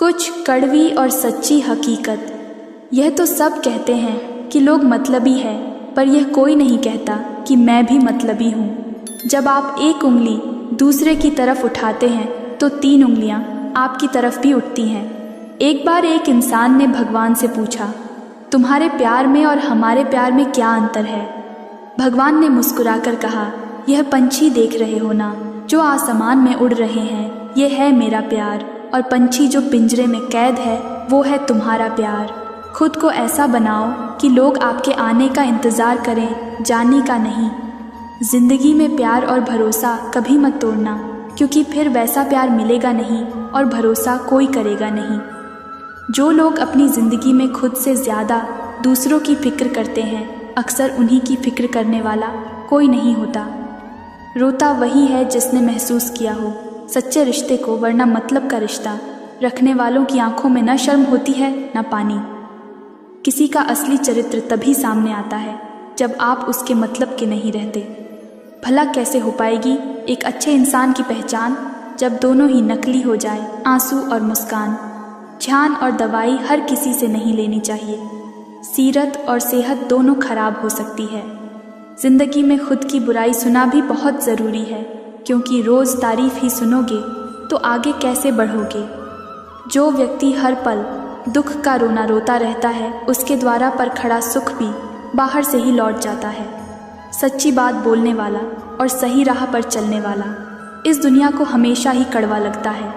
कुछ कड़वी और सच्ची हकीकत। यह तो सब कहते हैं कि लोग मतलबी है, पर यह कोई नहीं कहता कि मैं भी मतलबी हूँ। जब आप एक उंगली दूसरे की तरफ उठाते हैं तो 3 उंगलियां आपकी तरफ भी उठती हैं। एक बार एक इंसान ने भगवान से पूछा, तुम्हारे प्यार में और हमारे प्यार में क्या अंतर है? भगवान ने मुस्कुराकर कहा, यह पंछी देख रहे हो ना, जो आसमान में उड़ रहे हैं, यह है मेरा प्यार, और पंछी जो पिंजरे में कैद है वो है तुम्हारा प्यार। खुद को ऐसा बनाओ कि लोग आपके आने का इंतज़ार करें, जाने का नहीं। जिंदगी में प्यार और भरोसा कभी मत तोड़ना, क्योंकि फिर वैसा प्यार मिलेगा नहीं और भरोसा कोई करेगा नहीं। जो लोग अपनी ज़िंदगी में खुद से ज़्यादा दूसरों की फिक्र करते हैं, अक्सर उन्हीं की फिक्र करने वाला कोई नहीं होता। रोता वही है जिसने महसूस किया हो सच्चे रिश्ते को, वरना मतलब का रिश्ता रखने वालों की आंखों में न शर्म होती है न पानी। किसी का असली चरित्र तभी सामने आता है जब आप उसके मतलब के नहीं रहते। भला कैसे हो पाएगी एक अच्छे इंसान की पहचान जब दोनों ही नकली हो जाए, आंसू और मुस्कान। ध्यान और दवाई हर किसी से नहीं लेनी चाहिए। सीरत और सेहत दोनों खराब हो सकती है। जिंदगी में खुद की बुराई सुना भी बहुत ज़रूरी है, क्योंकि रोज़ तारीफ ही सुनोगे तो आगे कैसे बढ़ोगे। जो व्यक्ति हर पल दुख का रोना रोता रहता है, उसके द्वारा पर खड़ा सुख भी बाहर से ही लौट जाता है। सच्ची बात बोलने वाला और सही राह पर चलने वाला इस दुनिया को हमेशा ही कड़वा लगता है।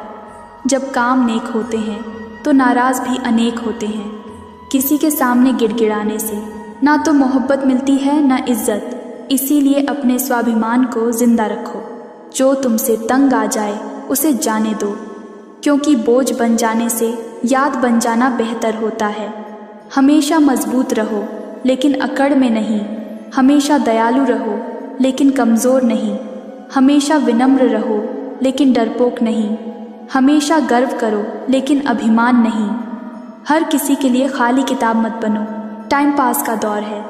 जब काम नेक होते हैं तो नाराज़ भी अनेक होते हैं। किसी के सामने गिड़गिड़ाने से ना तो मोहब्बत मिलती है ना इज्जत। इसीलिए अपने स्वाभिमान को जिंदा रखो। जो तुमसे तंग आ जाए उसे जाने दो, क्योंकि बोझ बन जाने से याद बन जाना बेहतर होता है। हमेशा मजबूत रहो लेकिन अकड़ में नहीं। हमेशा दयालु रहो लेकिन कमज़ोर नहीं। हमेशा विनम्र रहो लेकिन डरपोक नहीं। हमेशा गर्व करो लेकिन अभिमान नहीं। हर किसी के लिए खाली किताब मत बनो। टाइम पास का दौर है,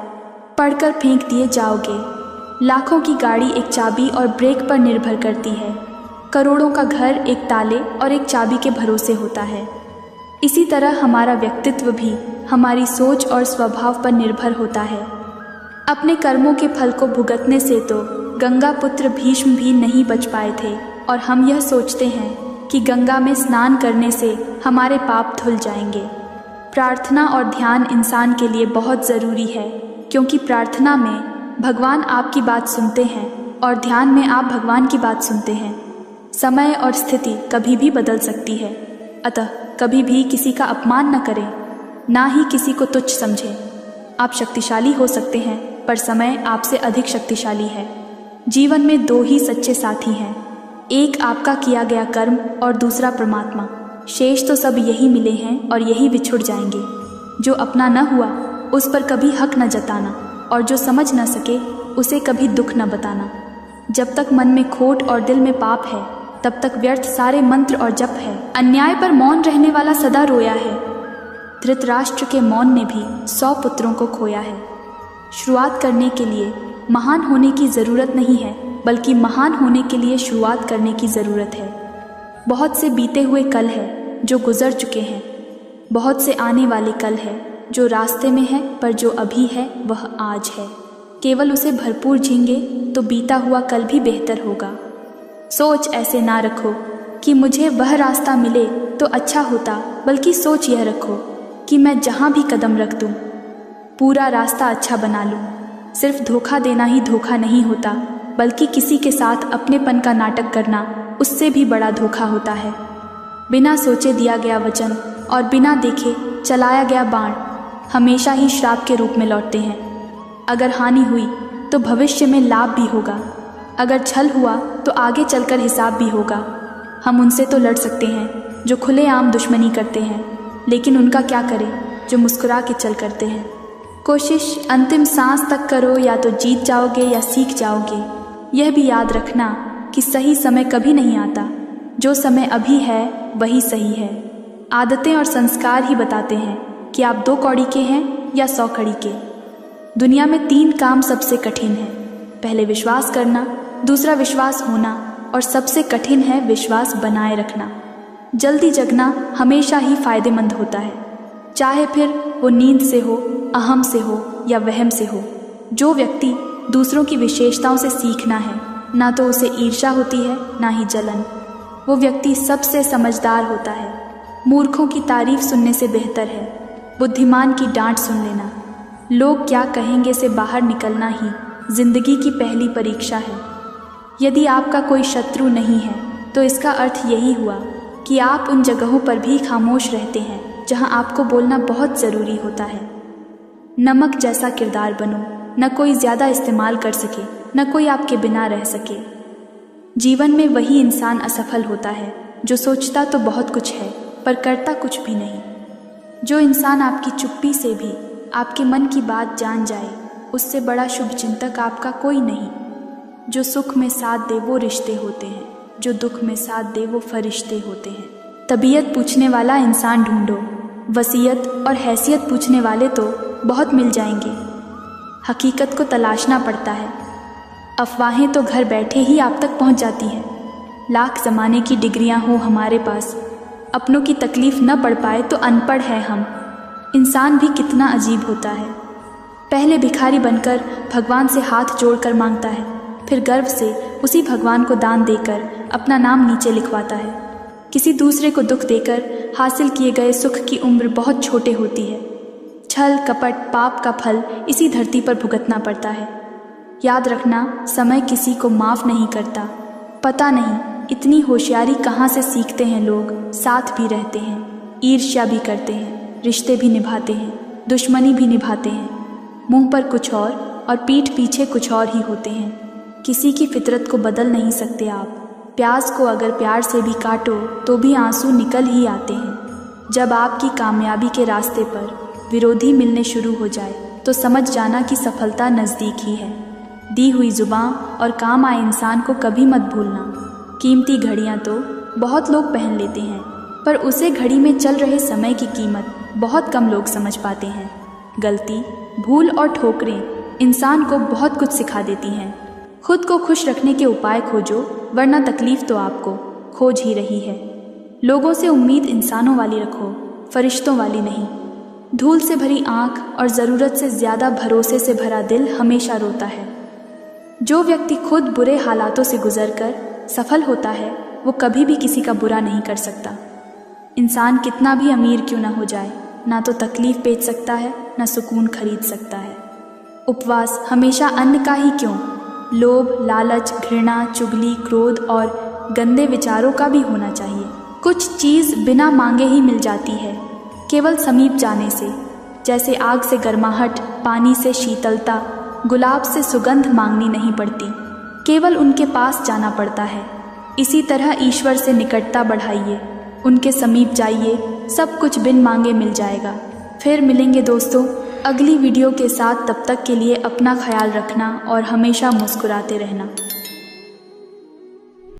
पढ़कर फेंक दिए जाओगे। लाखों की गाड़ी एक चाबी और ब्रेक पर निर्भर करती है। करोड़ों का घर एक ताले और एक चाबी के भरोसे होता है। इसी तरह हमारा व्यक्तित्व भी हमारी सोच और स्वभाव पर निर्भर होता है। अपने कर्मों के फल को भुगतने से तो गंगा पुत्र भीष्म भी नहीं बच पाए थे, और हम यह सोचते हैं कि गंगा में स्नान करने से हमारे पाप धुल जाएंगे। प्रार्थना और ध्यान इंसान के लिए बहुत ज़रूरी है, क्योंकि प्रार्थना में भगवान आपकी बात सुनते हैं और ध्यान में आप भगवान की बात सुनते हैं। समय और स्थिति कभी भी बदल सकती है, अतः कभी भी किसी का अपमान न करें, ना ही किसी को तुच्छ समझें। आप शक्तिशाली हो सकते हैं, पर समय आपसे अधिक शक्तिशाली है। जीवन में 2 ही सच्चे साथी हैं, एक आपका किया गया कर्म और दूसरा परमात्मा। शेष तो सब यही मिले हैं और यही बिछुड़ जाएंगे। जो अपना न हुआ उस पर कभी हक न जताना, और जो समझ न सके उसे कभी दुख न बताना। जब तक मन में खोट और दिल में पाप है, तब तक व्यर्थ सारे मंत्र और जप है। अन्याय पर मौन रहने वाला सदा रोया है। धृतराष्ट्र के मौन ने भी 100 पुत्रों को खोया है। शुरुआत करने के लिए महान होने की ज़रूरत नहीं है, बल्कि महान होने के लिए शुरुआत करने की ज़रूरत है। बहुत से बीते हुए कल है जो गुजर चुके हैं। बहुत से आने वाले कल है जो रास्ते में है, पर जो अभी है वह आज है। केवल उसे भरपूर झींगे तो बीता हुआ कल भी बेहतर होगा। सोच ऐसे ना रखो कि मुझे वह रास्ता मिले तो अच्छा होता, बल्कि सोच यह रखो कि मैं जहाँ भी कदम रख दूँ पूरा रास्ता अच्छा बना लूँ। सिर्फ धोखा देना ही धोखा नहीं होता, बल्कि किसी के साथ अपनेपन का नाटक करना उससे भी बड़ा धोखा होता है। बिना सोचे दिया गया वचन और बिना देखे चलाया गया बाण हमेशा ही श्राप के रूप में लौटते हैं। अगर हानि हुई तो भविष्य में लाभ भी होगा। अगर छल हुआ तो आगे चलकर हिसाब भी होगा। हम उनसे तो लड़ सकते हैं जो खुलेआम दुश्मनी करते हैं, लेकिन उनका क्या करें जो मुस्कुरा के चल करते हैं। कोशिश अंतिम सांस तक करो, या तो जीत जाओगे या सीख जाओगे। यह भी याद रखना कि सही समय कभी नहीं आता। जो समय अभी है वही सही है। आदतें और संस्कार ही बताते हैं कि आप 2 कौड़ी के हैं या 100 कड़ी के। दुनिया में 3 काम सबसे कठिन है। पहले विश्वास करना, दूसरा विश्वास होना, और सबसे कठिन है विश्वास बनाए रखना। जल्दी जगना हमेशा ही फायदेमंद होता है, चाहे फिर वो नींद से हो, अहम से हो या वहम से हो। जो व्यक्ति दूसरों की विशेषताओं से सीखना है, ना तो उसे ईर्ष्या होती है ना ही जलन। वो व्यक्ति सबसे समझदार होता है। मूर्खों की तारीफ सुनने से बेहतर है बुद्धिमान की डांट सुन लेना। लोग क्या कहेंगे से बाहर निकलना ही जिंदगी की पहली परीक्षा है। यदि आपका कोई शत्रु नहीं है तो इसका अर्थ यही हुआ कि आप उन जगहों पर भी खामोश रहते हैं जहां आपको बोलना बहुत ज़रूरी होता है। नमक जैसा किरदार बनो, न कोई ज़्यादा इस्तेमाल कर सके, न कोई आपके बिना रह सके। जीवन में वही इंसान असफल होता है जो सोचता तो बहुत कुछ है पर करता कुछ भी नहीं। जो इंसान आपकी चुप्पी से भी आपके मन की बात जान जाए, उससे बड़ा शुभचिंतक आपका कोई नहीं। जो सुख में साथ दे वो रिश्ते होते हैं, जो दुख में साथ दे वो फरिश्ते होते हैं। तबीयत पूछने वाला इंसान ढूंढो, वसीयत और हैसियत पूछने वाले तो बहुत मिल जाएंगे। हकीकत को तलाशना पड़ता है, अफवाहें तो घर बैठे ही आप तक पहुंच जाती हैं। लाख ज़माने की डिग्रियां हो हमारे पास, अपनों की तकलीफ़ न पढ़ पाए तो अनपढ़ है हम। इंसान भी कितना अजीब होता है। पहले भिखारी बनकर भगवान से हाथ जोड़कर मांगता है, फिर गर्व से उसी भगवान को दान देकर अपना नाम नीचे लिखवाता है। किसी दूसरे को दुख देकर हासिल किए गए सुख की उम्र बहुत छोटे होती है। छल कपट पाप का फल इसी धरती पर भुगतना पड़ता है। याद रखना, समय किसी को माफ़ नहीं करता। पता नहीं इतनी होशियारी कहाँ से सीखते हैं लोग। साथ भी रहते हैं, ईर्ष्या भी करते हैं, रिश्ते भी निभाते हैं, दुश्मनी भी निभाते हैं। मुंह पर कुछ और पीठ पीछे कुछ और ही होते हैं। किसी की फितरत को बदल नहीं सकते आप। प्याज को अगर प्यार से भी काटो तो भी आंसू निकल ही आते हैं। जब आपकी कामयाबी के रास्ते पर विरोधी मिलने शुरू हो जाए तो समझ जाना कि सफलता नज़दीक ही है। दी हुई जुबान और काम आए इंसान को कभी मत भूलना। कीमती घड़ियां तो बहुत लोग पहन लेते हैं, पर उसे घड़ी में चल रहे समय की कीमत बहुत कम लोग समझ पाते हैं। गलती, भूल और ठोकरें इंसान को बहुत कुछ सिखा देती हैं। खुद को खुश रखने के उपाय खोजो, वरना तकलीफ तो आपको खोज ही रही है। लोगों से उम्मीद इंसानों वाली रखो, फरिश्तों वाली नहीं। धूल से भरी आंख और ज़रूरत से ज़्यादा भरोसे से भरा दिल हमेशा रोता है। जो व्यक्ति खुद बुरे हालातों से गुजरकर सफल होता है, वो कभी भी किसी का बुरा नहीं कर सकता। इंसान कितना भी अमीर क्यों ना हो जाए, ना तो तकलीफ बेच सकता है, ना सुकून खरीद सकता है। उपवास हमेशा अन्न का ही क्यों, लोभ, लालच, घृणा, चुगली, क्रोध और गंदे विचारों का भी होना चाहिए। कुछ चीज़ बिना मांगे ही मिल जाती है, केवल समीप जाने से। जैसे आग से गर्माहट, पानी से शीतलता, गुलाब से सुगंध मांगनी नहीं पड़ती, केवल उनके पास जाना पड़ता है। इसी तरह ईश्वर से निकटता बढ़ाइए, उनके समीप जाइए, सब कुछ बिन मांगे मिल जाएगा। फिर मिलेंगे दोस्तों अगली वीडियो के साथ। तब तक के लिए अपना ख्याल रखना और हमेशा मुस्कुराते रहना।